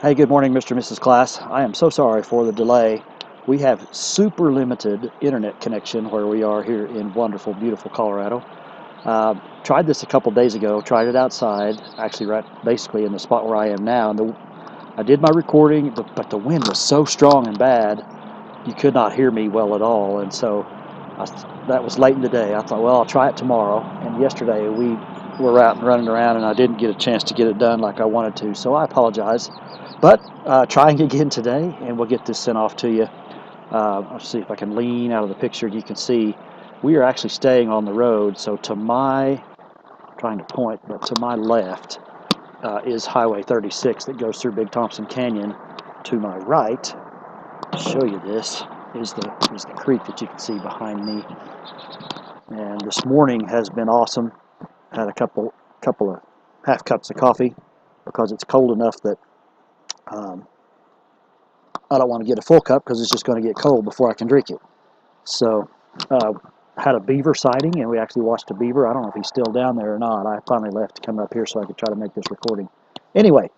Hey, good morning, Mr. and Mrs. Class. I am so sorry for the delay. We have super limited internet connection where we are here in wonderful, beautiful Colorado. Tried this a couple days ago, tried it outside, actually right basically in the spot where I am now. And I did my recording, but the wind was so strong and bad, you could not hear me well at all. And so that was late in the day. I thought, well, I'll try it tomorrow. And yesterday we were out and running around, and I didn't get a chance to get it done like I wanted to. So I apologize. But trying again today, and we'll get this sent off to you. I'll see if I can lean out of the picture. You can see we are actually staying on the road. So to my, trying to point, but to my left is Highway 36 that goes through Big Thompson Canyon. To my right, I'll show you this, is the creek that you can see behind me. And this morning has been awesome. Had a couple of half cups of coffee because it's cold enough that I don't want to get a full cup because it's just going to get cold before I can drink it. So had a beaver sighting, and we actually watched a beaver. I don't know if he's still down there or not. I finally left to come up here so I could try to make this recording. Anyway,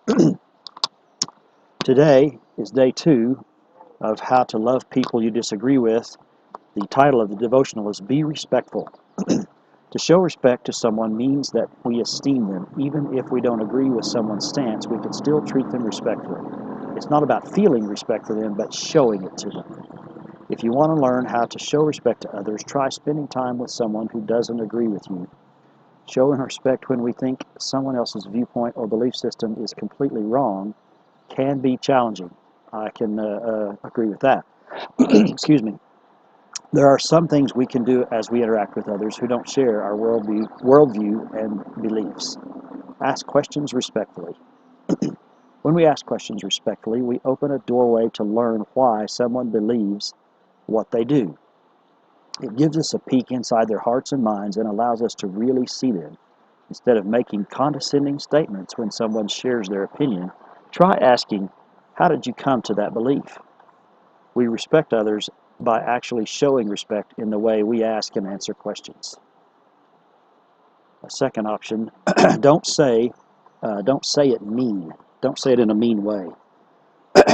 today is day 2 of how to love people you disagree with. The title of the devotional is Be Respectful. To show respect to someone means that we esteem them. Even if we don't agree with someone's stance, we can still treat them respectfully. It's not about feeling respect for them, but showing it to them. If you want to learn how to show respect to others, try spending time with someone who doesn't agree with you. Showing respect when we think someone else's viewpoint or belief system is completely wrong can be challenging. I can agree with that. Excuse me. There are some things we can do as we interact with others who don't share our worldview and beliefs. Ask questions respectfully. When we ask questions respectfully, we open a doorway to learn why someone believes what they do. It gives us a peek inside their hearts and minds and allows us to really see them. Instead of making condescending statements when someone shares their opinion, try asking, how did you come to that belief? We respect others by actually showing respect in the way we ask and answer questions. A second option, don't say it mean. Don't say it in a mean way.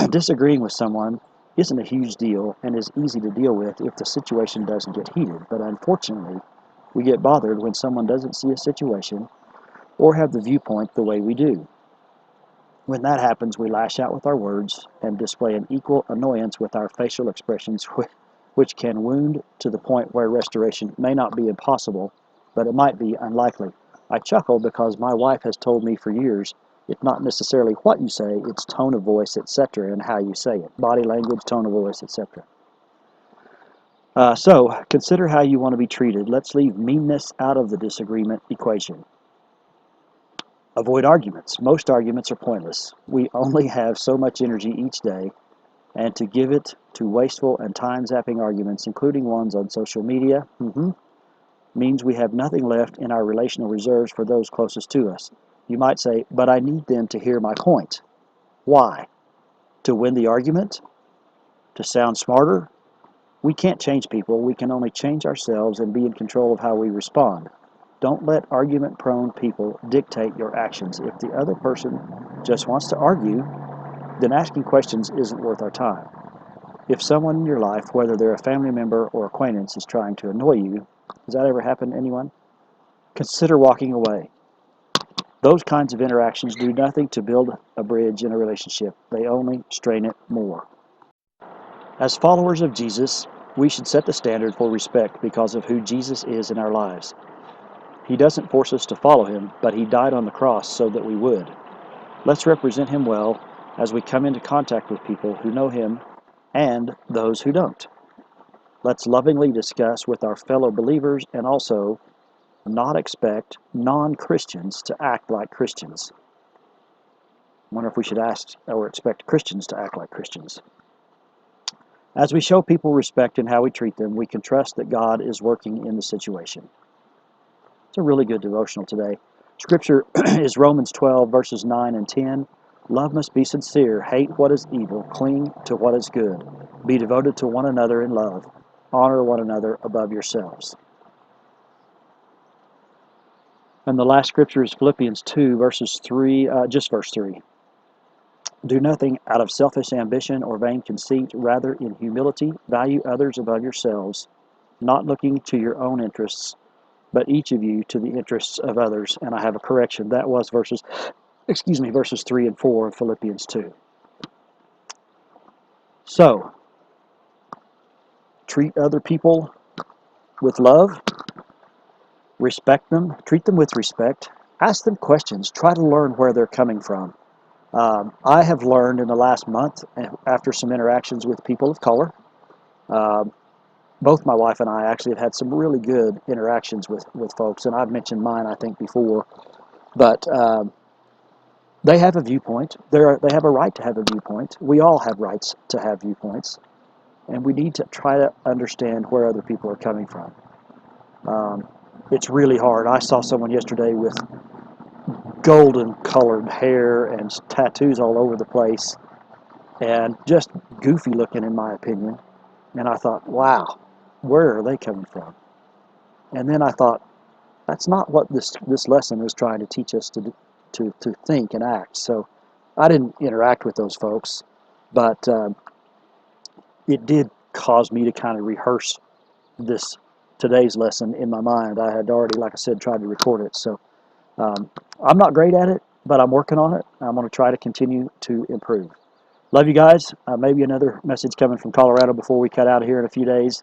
Disagreeing with someone isn't a huge deal and is easy to deal with if the situation doesn't get heated, but unfortunately, we get bothered when someone doesn't see a situation or have the viewpoint the way we do. When that happens, we lash out with our words and display an equal annoyance with our facial expressions, which can wound to the point where restoration may not be impossible, but it might be unlikely. I chuckle because my wife has told me for years, it's not necessarily what you say, it's tone of voice, etc., and how you say it. Body language, tone of voice, etc. So, consider how you want to be treated. Let's leave meanness out of the disagreement equation. Avoid arguments. Most arguments are pointless. We only have so much energy each day, and to give it to wasteful and time-zapping arguments, including ones on social media, means we have nothing left in our relational reserves for those closest to us. You might say, but I need them to hear my point. Why? To win the argument? To sound smarter? We can't change people. We can only change ourselves and be in control of how we respond. Don't let argument-prone people dictate your actions. If the other person just wants to argue, then asking questions isn't worth our time. If someone in your life, whether they're a family member or acquaintance, is trying to annoy you, has that ever happened to anyone? Consider walking away. Those kinds of interactions do nothing to build a bridge in a relationship. They only strain it more. As followers of Jesus, we should set the standard for respect because of who Jesus is in our lives. He doesn't force us to follow him, but he died on the cross so that we would. Let's represent him well as we come into contact with people who know him and those who don't. Let's lovingly discuss with our fellow believers and also not expect non-Christians to act like Christians. I wonder if we should ask or expect Christians to act like Christians. As we show people respect in how we treat them, we can trust that God is working in the situation. It's a really good devotional today. Scripture is Romans 12, verses 9 and 10. Love must be sincere. Hate what is evil. Cling to what is good. Be devoted to one another in love. Honor one another above yourselves. And the last scripture is Philippians 2, verses 3, just verse 3. Do nothing out of selfish ambition or vain conceit. Rather, in humility, value others above yourselves, not looking to your own interests, but each of you to the interests of others. And I have a correction. That was verses 3 and 4 of Philippians 2. So, treat other people with love, respect them, treat them with respect, ask them questions, try to learn where they're coming from. I have learned in the last month, after some interactions with people of color, both my wife and I actually have had some really good interactions with folks, and I've mentioned mine, I think, before, but they have a viewpoint. They have a right to have a viewpoint. We all have rights to have viewpoints, and we need to try to understand where other people are coming from. It's really hard. I saw someone yesterday with golden colored hair and tattoos all over the place, and just goofy looking, in my opinion. And I thought, wow, where are they coming from? And then I thought, that's not what this lesson is trying to teach us to think and act. So I didn't interact with those folks, but it did cause me to kind of rehearse today's lesson in my mind. I had already, like I said, tried to record it. So I'm not great at it, but I'm working on it. I'm going to try to continue to improve. Love you guys. Maybe another message coming from Colorado before we cut out of here in a few days.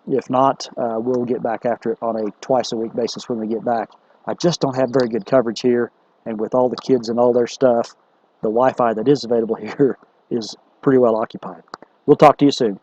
If not, we'll get back after it on a twice-a-week basis when we get back. I just don't have very good coverage here, and with all the kids and all their stuff, the Wi-Fi that is available here is pretty well occupied. We'll talk to you soon.